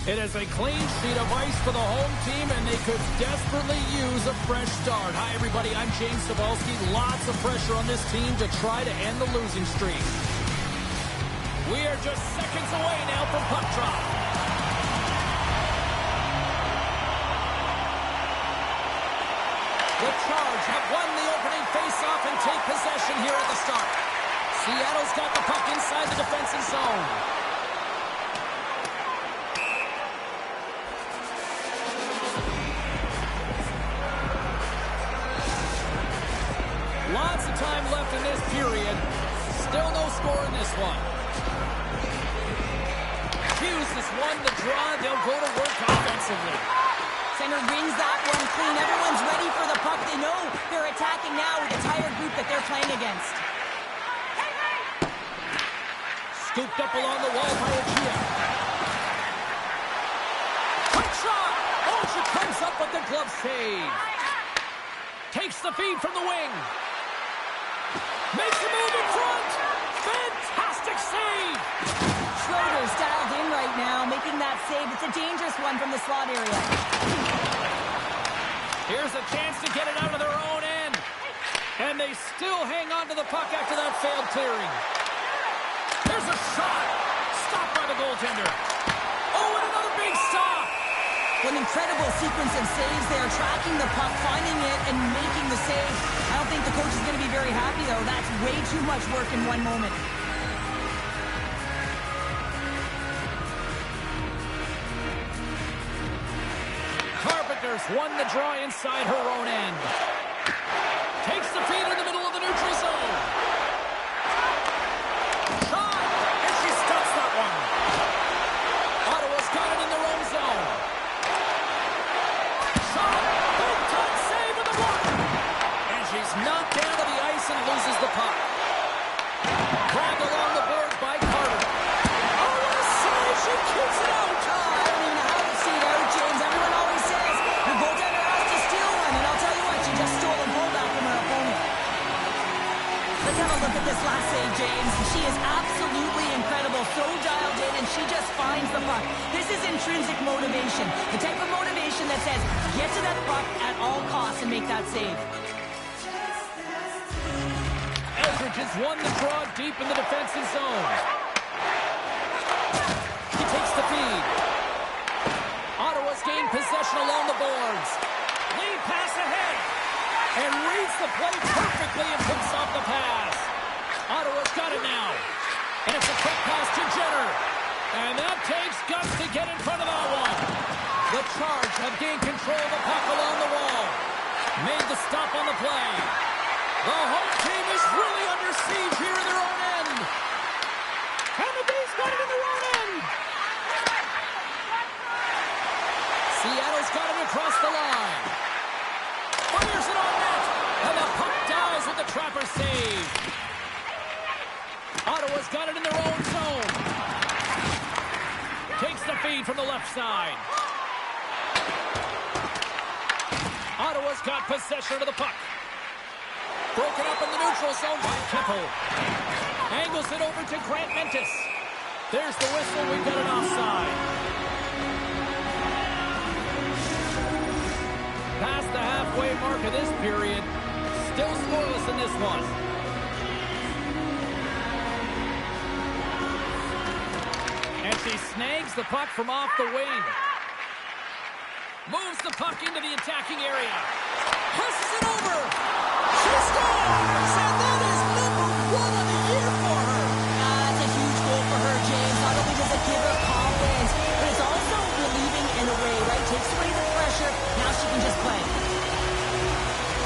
It is a clean sheet of ice for the home team, and they could desperately use a fresh start. Hi, everybody. I'm James Cebulski. Lots of pressure on this team to try to end the losing streak. We are just seconds away now from puck drop. The Charge have won the opening faceoff and take possession here at the start. Seattle's got the puck inside the defensive zone. Lots of time left in this period. Still no score in this one. Hughes has won the draw. They'll go to work offensively. Center wins that one clean. Everyone's ready for the puck. They know they're attacking now with the tired group that they're playing against. Scooped up along the wall by Achia. Quick shot! Oh, she comes up with the glove save. Takes the feed from the wing. Makes a move in front. Fantastic save. Schroeder's dialed in right now, making that save. It's a dangerous one from the slot area. Here's a chance to get it out of their own end. And they still hang on to the puck after that failed clearing. There's a shot. Stopped by the goaltender. Oh, and another big stop. An incredible sequence of saves there, tracking the puck, finding it, and making the save. I don't think the coach is going to be very happy, though. That's way too much work in one moment. Carpenter's won the draw inside her own end. Takes the feed in the middle of the neutral zone. Shot! And she stops that one. Ottawa's got it in their own zone. Shot! Big time save with the block. And she's knocked down to the ice and loses the puck. Grabbed along the boards by Carter. Oh, what a save! She keeps it out. I don't even know how to see it out, James. Everyone always says the goaltender has to steal one, and I'll tell you what, she just stole a goal back from her opponent. Let's have a look at this last save, James. She is absolutely incredible, so dialed in, and she just finds the puck. This is intrinsic motivation, the type of motivation that says, get to that puck at all costs and make that save. Eldridge has won the draw deep in the defensive zone. He takes the feed. Ottawa's gained possession along the boards. Lead pass ahead. And reads the play perfectly and picks off the pass. Ottawa's got it now. And it's a quick pass to Jenner. And that takes guts to get in front of that one. The Charge have gained control of the puck along the wall. Made the stop on the play. The home team is really under siege here in their own end. And the Bees got it in their own end. Seattle's got it across the line. Fires it on net. And the puck dies with the Trapper save. Ottawa's got it in their own zone. Takes the feed from the left side. Ottawa's got possession of the puck. Broken up in the neutral zone by Keppel. Angles it over to Grant Mentis. There's the whistle. We've got an offside. Past the halfway mark of this period. Still scoreless in this one. And she snags the puck from off the wing. Moves the puck into the attacking area. Presses it over. She scores! And that is number 1 of the year for her. That's a huge goal for her, James. Not only does it give her confidence, but it's also relieving in a way, right? Takes away the pressure. Now she can just play.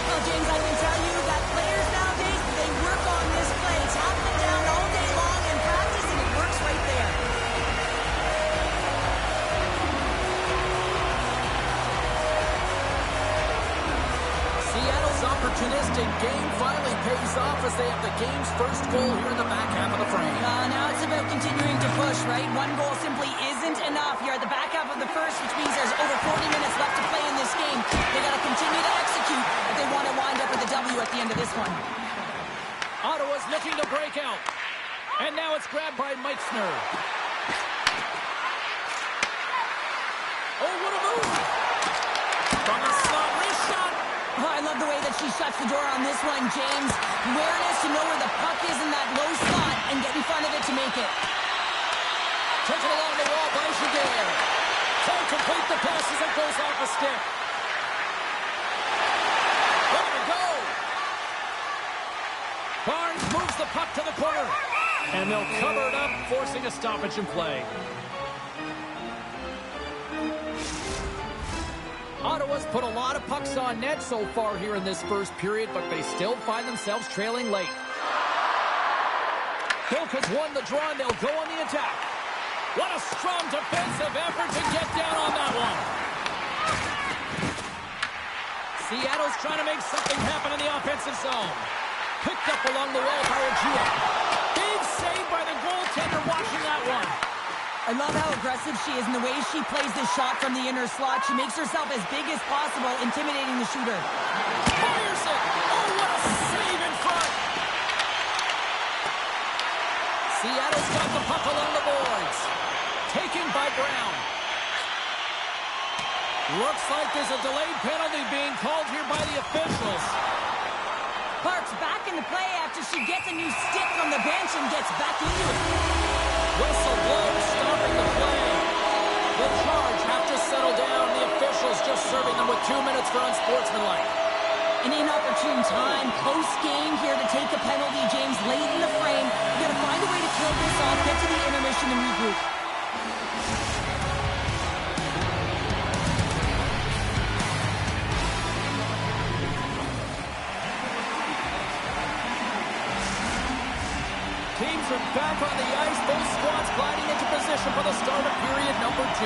Well, James, I can tell you that players nowadays, they work on this play. It's happening down all day long in practice, and it works right there. Seattle's opportunistic game finally pays off as they have the game's first goal here in the back half of the frame. Now it's about continuing to push, right? One goal simply isn't enough. You're at the back half of the first, which means there's over 40 minutes left to play in this game. They got to continue to execute if they want to wind up with a W at the end of this one. Ottawa's looking to break out. And now it's grabbed by Meitzner. Oh, what a move! From the slot, wrist shot! Oh, I love the way that she shuts the door on this one, James. Awareness to know where the puck is in that low slot and get in front of it to make it. Taken along the wall by Giguère. Can't complete the pass as it goes off a stick. Ready to go. Barnes moves the puck to the corner. And they'll cover it up, forcing a stoppage in play. Ottawa's put a lot of pucks on net so far here in this first period, but they still find themselves trailing late. Bilk has won the draw, and they'll go on the attack. What a strong defensive effort to get down on that one. Seattle's trying to make something happen in the offensive zone. Picked up along the wall by Ogia. Big save by the goaltender watching that one. I love how aggressive she is and the way she plays this shot from the inner slot. She makes herself as big as possible, intimidating the shooter. Fires it! Oh, what a save in front! Seattle's got the puck along the boards. Taken by Brown. Looks like there's a delayed penalty being called here by the officials. Park's back in the play after she gets a new stick from the bench and gets back into it. Whistle blows, stopping the play. The charge have to settle down. The officials just serving them with 2 minutes for unsportsmanlike. An inopportune time, post-game here to take a penalty, James, late in the frame. You gotta find a way to kill this off, get to the intermission and regroup. Teams are back on the ice. Both squads gliding into position for the start of period number 2.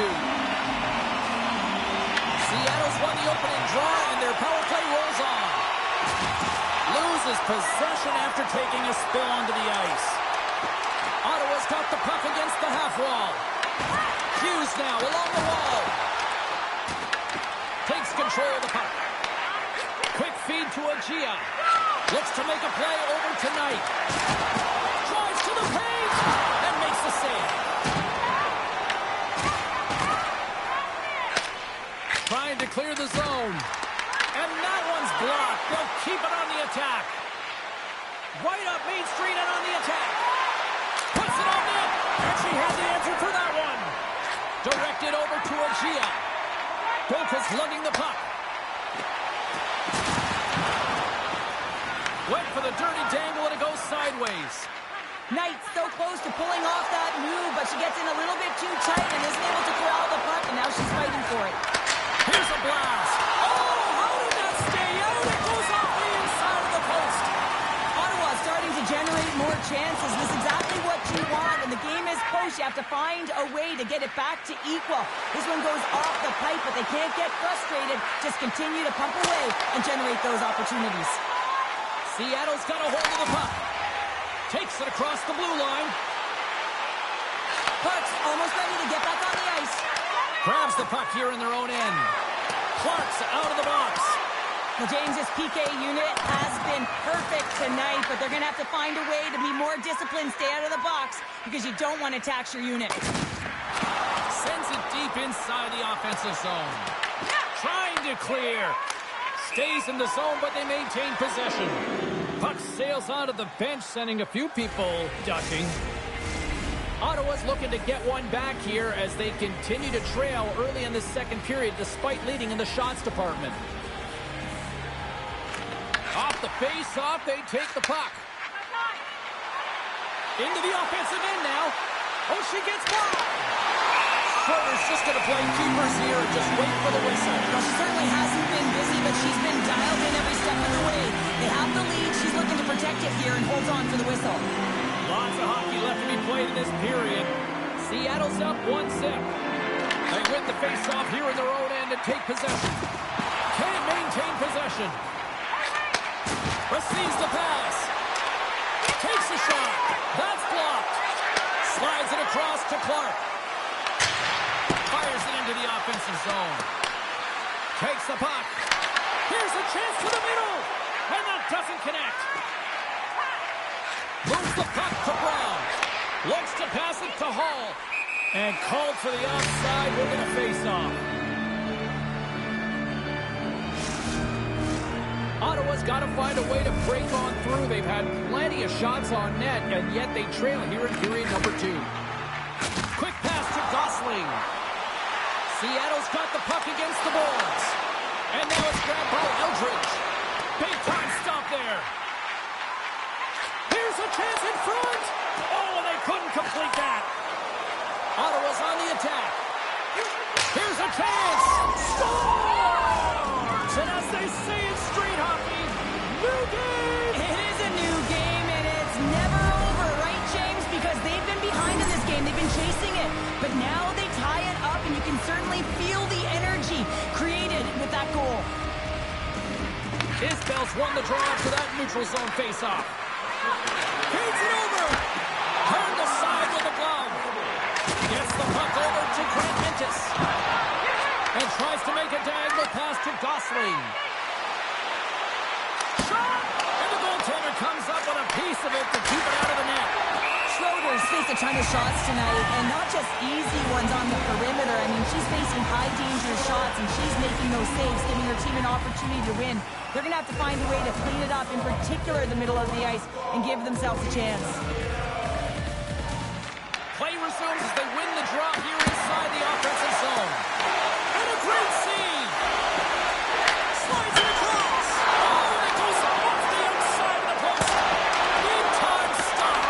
Seattle's won the opening draw, and their power play rolls on. Loses possession after taking a spill onto the ice. Ottawa's got the puck against the half wall. Hughes now along the wall. Takes control of the puck. Quick feed to Ogia. Looks to make a play over tonight. Drives to the paint and makes the save. Trying to clear the zone. And that one's blocked. They'll keep it on the attack. Right up Main Street and on the attack. Puts it on net. And she had the answer for that one. Directed over to Ogia. Boca's lugging the puck. Went for the dirty dangle and it goes sideways. Knight so close to pulling off that move, but she gets in a little bit too tight and isn't able to corral the puck, and now she's fighting for it. Here's a blast. Oh, how did that stay out? It goes off the inside of the post. Ottawa starting to generate more chances. This is exactly what you want. When the game is close, you have to find a way to get it back to equal. This one goes off the pipe, but they can't get frustrated. Just continue to pump away and generate those opportunities. Seattle's got a hold of the puck. Takes it across the blue line. Park's almost ready to get back on the ice. Grabs the puck here in their own end. Clark's out of the box. Well, James's PK unit has been perfect tonight, but they're going to have to find a way to be more disciplined, stay out of the box, because you don't want to tax your unit. Sends it deep inside the offensive zone. Trying to clear. Stays in the zone, but they maintain possession. Puck sails onto the bench, sending a few people ducking. Ottawa's looking to get one back here as they continue to trail early in the second period, despite leading in the shots department. Off the face-off, they take the puck. Into the offensive end now. Oh, she gets blocked. Schroeder's just going to play keepers here and just wait for the whistle. Well, she certainly hasn't been busy, but she's been dialed in every step of the way. They have the lead. She's looking to protect it here and holds on for the whistle. Lots of hockey left to be played in this period. Seattle's up 1-0. They win the face-off here in their own end and take possession. Can't maintain possession. Receives the pass. Takes a shot. That's blocked. Slides it across to Clark. Fires it into the offensive zone. Takes the puck. Here's a chance to the middle. And that doesn't connect. Moves the puck to Brown. Looks to pass it to Hall. And called for the offside. We're going to face off. Ottawa's got to find a way to break on through. They've had plenty of shots on net, and yet they trail here in period number 2. Quick pass to Gosling. Seattle's got the puck against the boards. And now it's grabbed by Eldridge. Big time stop there. Here's a chance in front. Oh, they couldn't complete that. Ottawa's on the attack. Here's a chance. Scores! And as they say in street hockey, new game. It is a new game, and it's never over, right, James? Because they've been behind in this game. They've been chasing it. But now they tie it up, and you can certainly feel the energy created with that goal. Isbell's won the draw after that neutral zone faceoff. Feeds it over. Turned aside with a glove. Gets the puck over to Grant Mentis. And tries to make a diagonal pass to Gosling. Shot! And the goaltender comes up with a piece of it to keep it out of the net. Schroeder's faced a ton of shots tonight, and not just easy ones on the perimeter. I mean, she's facing high-danger shots, and she's making those saves, giving her team an opportunity to win. They're going to have to find a way to clean it up, in particular the middle of the ice, and give themselves a chance. Play resumes as they win the draw here inside the offensive zone. And a great save! Slides it across! Oh, and it goes off the outside of the post! Big-time stop!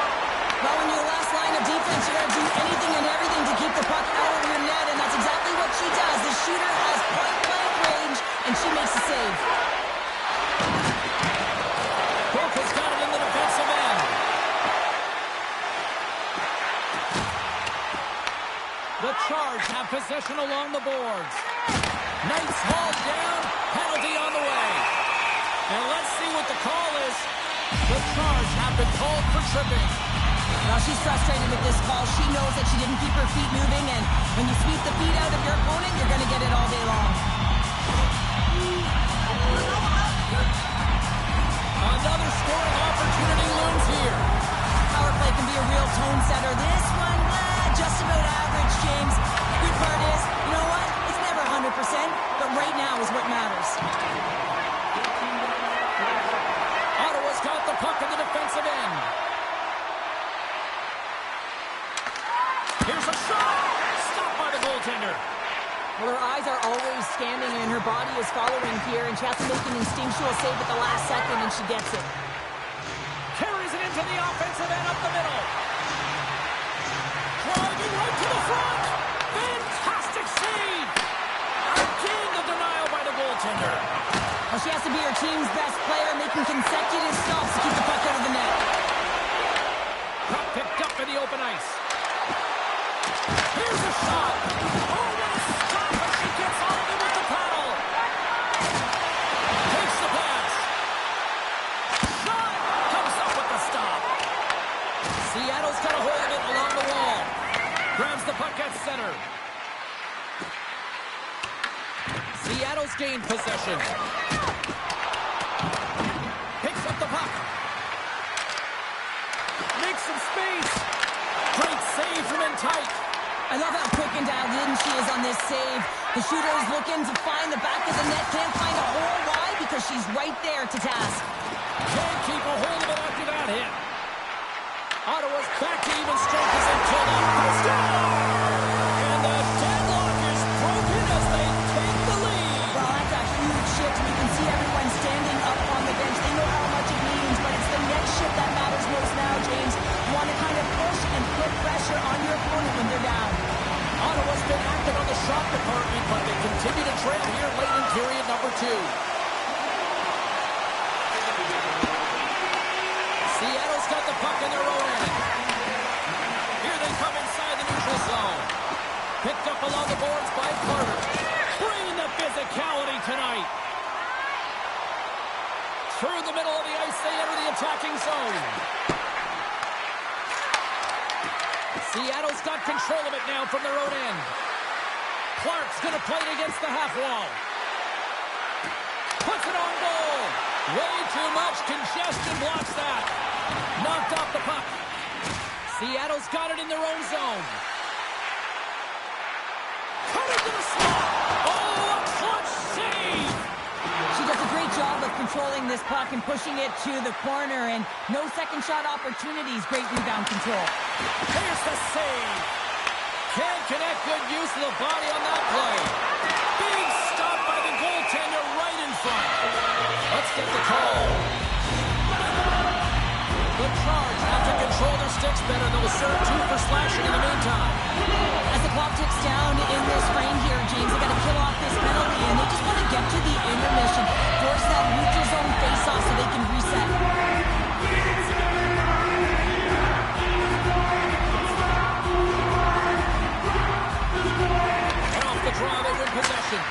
Well, when you're the last line of defense, you're going to do anything and everything to keep the puck out of your net, and that's exactly what she does. The shooter has point-blank range, and she makes a save. Cook has got it in the defensive end. The Charge have possession along the boards. Knights hauled down, penalty on the way. And let's see what the call is. The Charge have been called for tripping. Now she's frustrated with this call. She knows that she didn't keep her feet moving, and when you sweep the feet out of your opponent, you're going to get it all day long. Another scoring opportunity looms here. Power play can be a real tone setter. This one, just about average, James. Good part is, you know what? It's never 100%, but right now is what matters. Ottawa's got the puck in the defensive end. Here's a shot! Stopped by the goaltender. Well, her eyes are always scanning, and her body is following here, and she has to make an instinctual save at the last second, and she gets it. Carries it into the offensive end up the middle. Driving right to the front. Fantastic save. Again, the denial by the goaltender. Well, she has to be her team's best player, making consecutive stops to keep the puck out of the net. Puck picked up in the open ice. Here's a shot. Oh, what a stop, but she gets on it with the paddle. Takes the pass. Shot. Comes up with the stop. Seattle's got a hold of it along the wall. Grabs the puck at center. Seattle's gained possession. Picks up the puck. Makes some space. Great save from in tight. I love how quick and dialed in she is on this save. The shooter is looking to find the back of the net. Can't find a hole. Why? Because she's right there to task. Can't keep a hold of it after that hit. Ottawa's back to even strength as they pull up. And the deadlock is broken as they take the lead. Well, that's a huge shift, and you can see everyone standing up on the bench. They know how much it means, but it's the next shift that matters most now, James. You want to kind of push and put pressure on your opponent when they're down. Ottawa's been active on the shot department, but they continue to trail here late in period number 2. Seattle's got the puck in their own end. Here they come inside the neutral zone. Picked up along the boards by Carter. Bringing the physicality tonight. Through the middle of the ice, they enter the attacking zone. Seattle's got control of it now from their own end. Clark's going to play it against the half wall. Puts it on goal. Way too much congestion blocks that. Knocked off the puck. Seattle's got it in their own zone. Cut into the slot. Oh, a clutch save. She does a great job of controlling this puck and pushing it to the corner, and no second shot opportunities. Great rebound control. Here's the save. Can't connect. Good use of the body on that play. Being stopped by the goaltender right in front. Let's get the call. The Charge have to control their sticks better. They'll serve 2 for slashing in the meantime. As the clock ticks down in this frame here, James, they got to kill off this penalty, and they just want to get to the intermission, force that neutral zone face-off so they can reset. And off the draw, they win possession.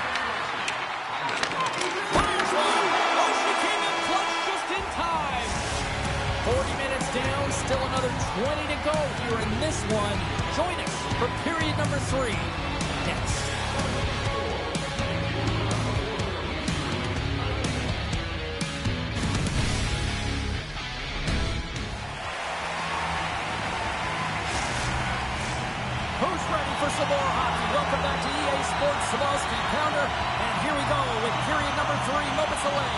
Fires one. Oh, she came in clutch just in time. 40 minutes down, still another 20 to go here in this one. Join us for period number 3. Next. Who's ready for some more hockey? Welcome back to EA Sports Sabalski Pounder. And here we go with period number 3, moments away.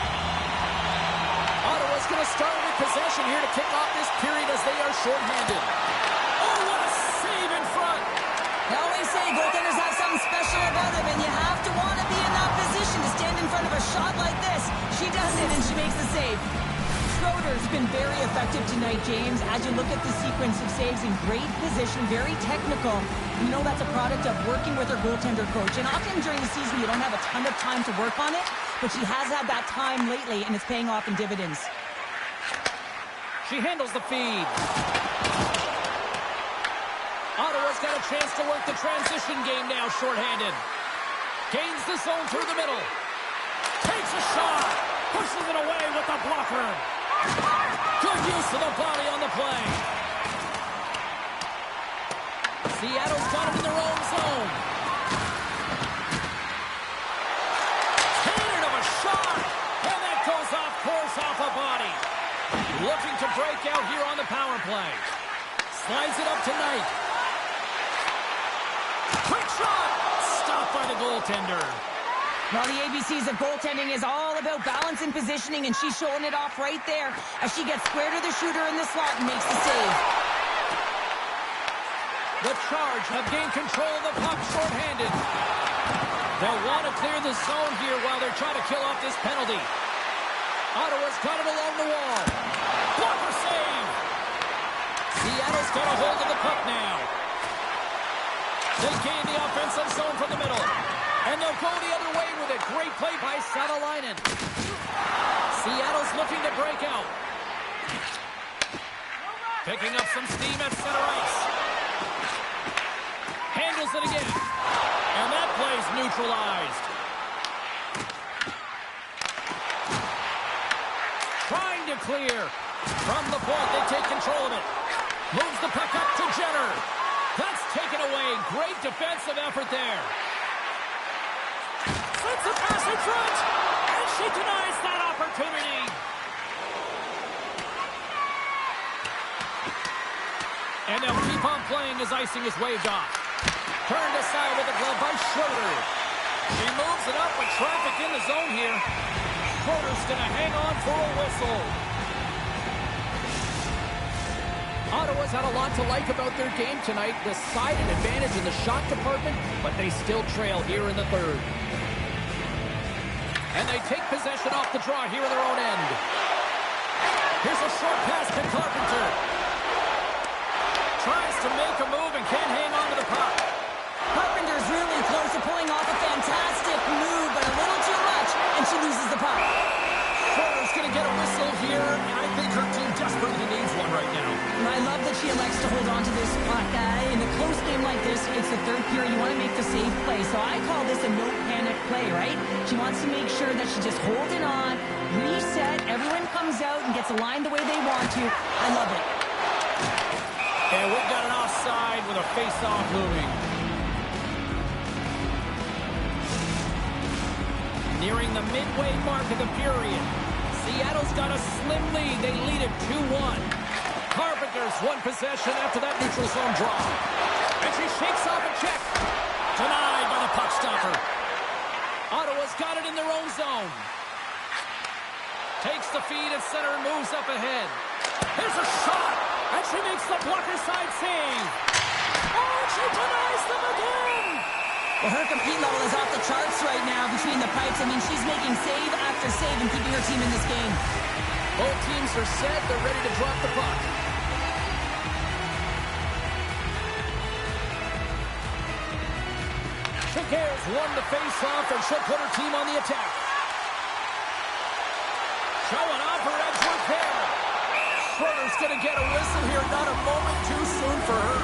Ottawa's going to start with possession here to kick off this period as they are shorthanded. Oh, what a save in front! I always say goaltenders have something special about them, and you have to want to be in that position to stand in front of a shot like this. She does it, and she makes the save. Schroeder's been very effective tonight, James, as you look at the sequence of saves in great position, very technical. You know that's a product of working with her goaltender coach. And often during the season, you don't have a ton of time to work on it, but she has had that time lately, and it's paying off in dividends. She handles the feed. Ottawa's got a chance to work the transition game now, shorthanded. Gains the zone through the middle. Takes a shot. Pushes it away with the blocker. Good use of the body on the play. Seattle's got it in their own zone. Cannon of a shot. And that goes off course off a body. Looking to break out here on the power play. Slides it up to Knight. Quick shot. Stopped by the goaltender. Well, the ABCs of goaltending is all about balance and positioning, and she's showing it off right there as she gets square to the shooter in the slot and makes the save. The Charge have gained control of the puck shorthanded. They'll want to clear the zone here while they're trying to kill off this penalty. Ottawa's got it along the wall. Blocker save. Seattle's got a hold of the puck now. They gain the offensive zone from the middle. And they'll go the other way with it. Great play by Satalainen. Seattle's looking to break out. Picking up some steam at center ice. Handles it again. And that play's neutralized. Trying to clear. From the point, they take control of it. Moves the puck up to Jenner. That's taken away. Great defensive effort there. Sends a pass in front, and she denies that opportunity. And they'll keep on playing as icing is waved off. Turned aside with a glove by Schroeder. She moves it up with traffic in the zone here. Schroeder's going to hang on for a whistle. Ottawa's had a lot to like about their game tonight. Decided advantage in the shot department, but they still trail here in the third. And they take possession off the draw here in their own end. Here's a short pass to Carpenter. Tries to make a move and can't hang on to the puck. Carpenter's really close to pulling off a fantastic move, but a little too much, and she loses the puck. Schroeder's going to get a whistle here, and I think her team desperately needs one right now. And I love that she elects to hold on to this puck. In a close game like this, it's the third period. You want to make the safe play. So I call this a no-panic play, right? She wants to make sure that she's just holding on, reset, everyone comes out and gets aligned the way they want to. I love it. And we've got an offside with a face-off looming. Nearing the midway mark of the period. Seattle's got a slim lead. They lead it 2-1. Carpenter's won possession after that neutral zone draw. And she shakes off a check. Denied by the puck stopper. Ottawa's got it in their own zone. Takes the feed at center and moves up ahead. Here's a shot, and she makes the blocker side save. Oh, she denies them again! Well, her compete level is off the charts right now between the pipes. I mean, she's making save after save and keeping her team in this game. Both teams are set. They're ready to drop the puck. Chicare's won the face-off, and she'll put her team on the attack. Showing off her edge work there. Schroeder's going to get a whistle here. Not a moment too soon for her.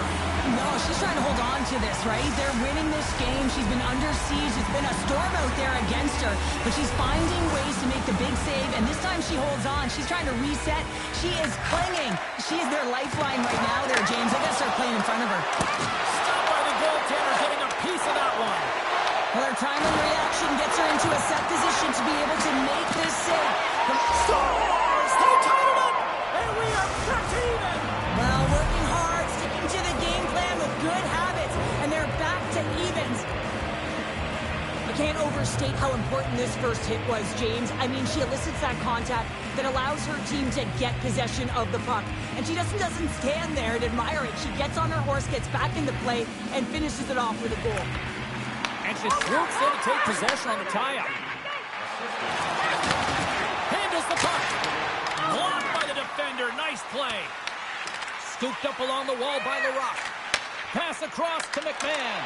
No, she's trying to hold on to this, right? They're winning this game. She's been under siege. It's been a storm out there against her. But she's finding ways to make the big save, and this time she holds on. She's trying to reset. She is clinging. She is their lifeline right now there, James. I gotta start playing in front of her. Stopped by the goaltender, getting a piece of that one. Well, her timely reaction gets her into a set position to be able to make this save. Stars! They tied it up, and we are back to even. Well, working hard, sticking to the game plan with good habits, and they're back to evens. I can't overstate how important this first hit was, James. I mean, she elicits that contact that allows her team to get possession of the puck. And she just doesn't stand there and admire it. She gets on her horse, gets back into play, and finishes it off with a goal. And she swoops in to take possession on the tie-up. Handles the puck. Blocked by the defender. Nice play. Scooped up along the wall by LaRock. Pass across to McMahon.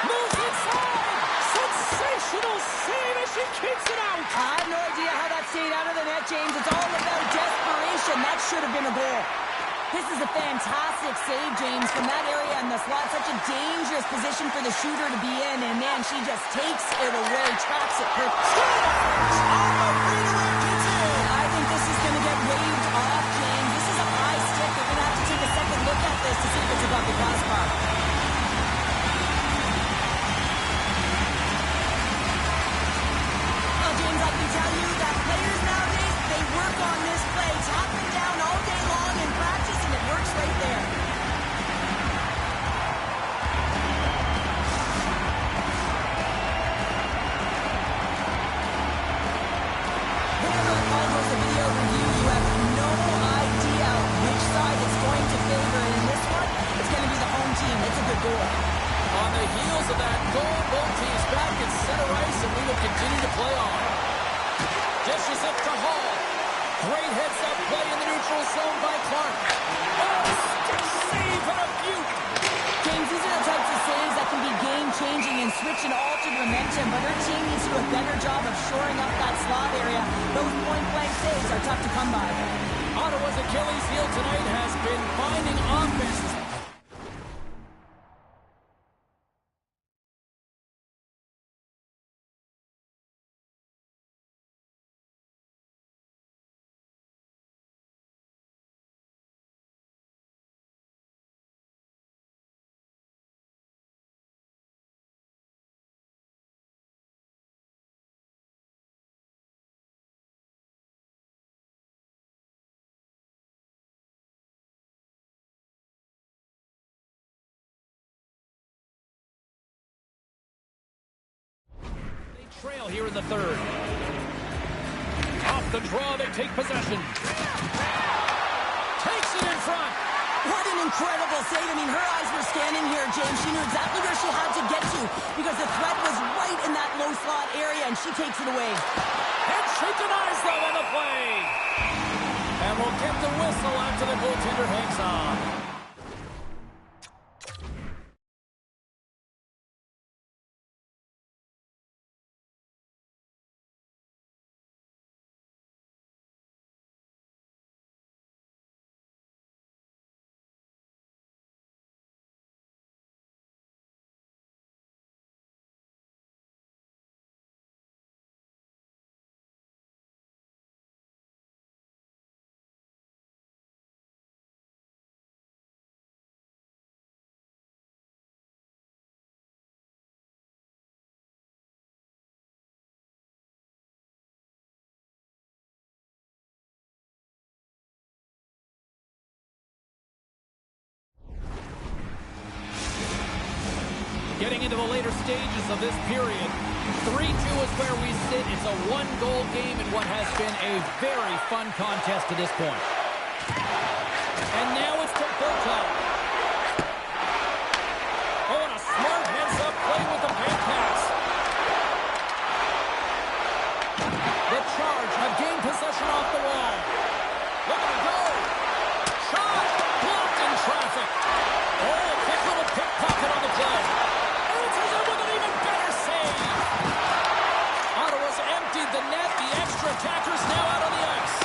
Moves inside. Sensational save as she kicks it out. I have no idea how that stayed out of the net, James. It's all about desperation. That should have been a goal. This is a fantastic save, James, from that area in the slot. Such a dangerous position for the shooter to be in. And, man, she just takes it away, traps it perfectly. I think this is going to get waved off, James. This is a high stick. They're going to have to take a second look at this to see if it's above the crossbar. Well, James, I can tell you that players nowadays, they work on this play, tapping down all day long in practice, and it works right there. Whenever a call goes to video review, you have no idea which side it's going to favor, and in this one, it's going to be the home team. It's a good goal. On the heels of that goal, both teams back in center ice, and we will continue to play on. Dishes it to Hall. Great heads-up play in the neutral zone by Clark. Oh, stick save and a beaut. James, these are the types of saves that can be game-changing and switch and alter momentum, but her team needs to do a better job of shoring up that slot area. Those point-blank saves are tough to come by. Ottawa's Achilles heel tonight has been finding offenses. Trail here in the third. Off the draw, they take possession. Takes it in front. What an incredible save. I mean, her eyes were scanning here, James. She knew exactly where she had to get to because the threat was right in that low slot area, and she takes it away. And she denies them on the play. And we'll get the whistle after the goaltender hangs on. Getting into the later stages of this period. 3-2 is where we sit. It's a one-goal game in what has been a very fun contest to this point. And now it's to Burka. Oh, and a smart heads-up play with the bank pass. The Charge have gained possession off the wall. Looking to go. Shot. Blocked in traffic. Oh, quick little pickpocket on the play. Answers it with an even better save. Ottawa's emptied the net. The extra attackers now out on the ice.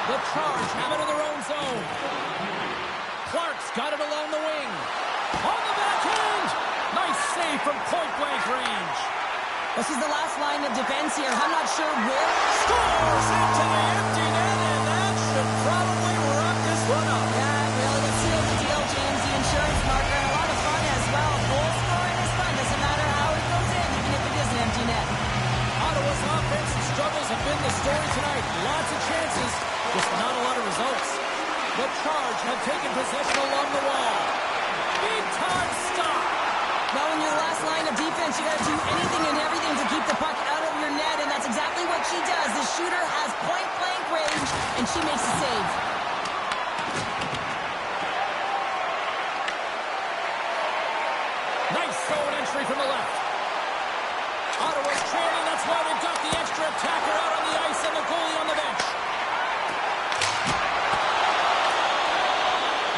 The Charge have it in their own zone. Clark's got it along the wing. On the backhand. Nice save from point-blank range. This is the last line of defense here. I'm not sure where. Scores into the empty net, and that should probably wrap this one up. Yeah, it really would seal the deal, James. The insurance marker, and a lot of fun as well. Goal scoring is fun. Doesn't matter how it goes in, even if it is an empty net. Ottawa's offensive struggles have been the story tonight. Lots of chances, just not a lot of results. The Charge have taken possession along the wall. Big-time stop. Now, in your last line of defense, you got to do anything and everything to keep the puck out of your net, and that's exactly what she does. The shooter has point-blank range, and she makes a save. Nice zone entry from the left. Ottawa's trailing. That's why they've got the extra attacker out on the ice and the goalie on the bench.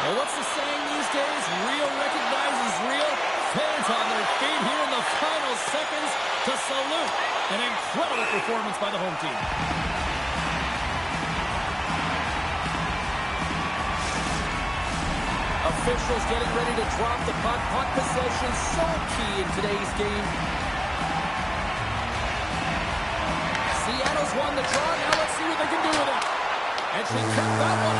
Well, what's the saying these days? Real recognizes real. Fans on their feet here in the final seconds to salute an incredible performance by the home team. Officials getting ready to drop the puck. Puck possession so key in today's game. Seattle's won the draw. Now let's see what they can do with it. And she kept that one